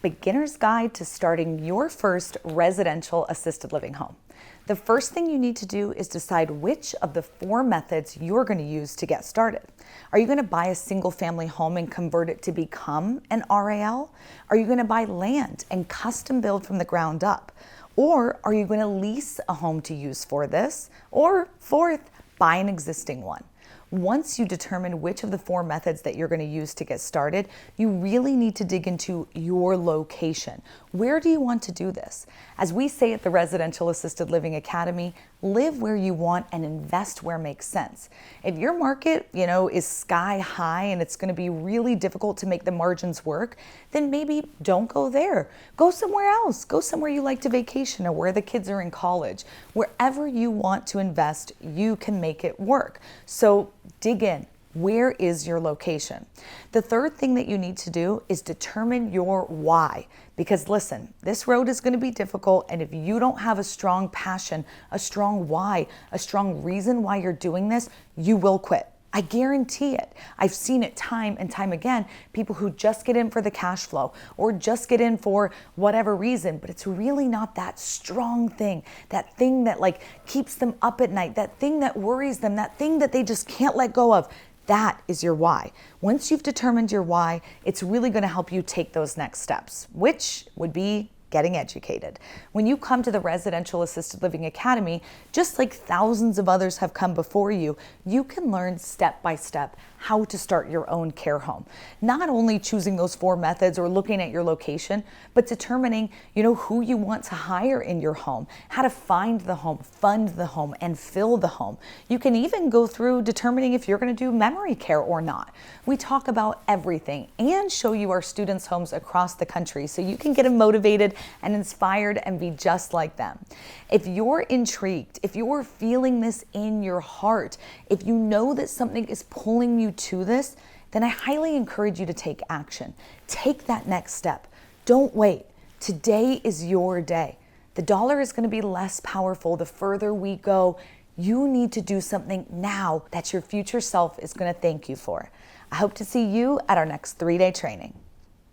Beginner's Guide to Starting Your First Residential Assisted Living Home. The first thing you need to do is decide which of the 4 methods you're going to use to get started. Are you going to buy a single family home and convert it to become an RAL? Are you going to buy land and custom build from the ground up? Or are you going to lease a home to use for this? Or fourth, buy an existing one. Once you determine which of the 4 methods that you're going to use to get started, you really need to dig into your location. Where do you want to do this? As we say at the Residential Assisted Living Academy, live where you want and invest where makes sense. If your market, is sky high and it's going to be really difficult to make the margins work, then maybe don't go there. Go somewhere else. Go somewhere you like to vacation or where the kids are in college. Wherever you want to invest, you can make it work. So dig in. Where is your location? The third thing that you need to do is determine your why. Because listen, this road is going to be difficult, and if you don't have a strong passion, a strong why, a strong reason why you're doing this, you will quit. I guarantee it. I've seen it time and time again, people who just get in for the cash flow or just get in for whatever reason, but it's really not that strong thing, that thing that keeps them up at night, that thing that worries them, that thing that they just can't let go of. That is your why. Once you've determined your why, it's really going to help you take those next steps, which would be getting educated. When you come to the Residential Assisted Living Academy, just like thousands of others have come before you, you can learn step by step how to start your own care home. Not only choosing those 4 methods or looking at your location, but determining, who you want to hire in your home, how to find the home, fund the home, and fill the home. You can even go through determining if you're going to do memory care or not. We talk about everything and show you our students' homes across the country so you can get them motivated and inspired and be just like them. If you're intrigued, if you're feeling this in your heart, if you know that something is pulling you to this, then I highly encourage you to take action. Take that next step. Don't wait. Today is your day. The dollar is going to be less powerful the further we go. You need to do something now that your future self is going to thank you for. I hope to see you at our next 3-day training.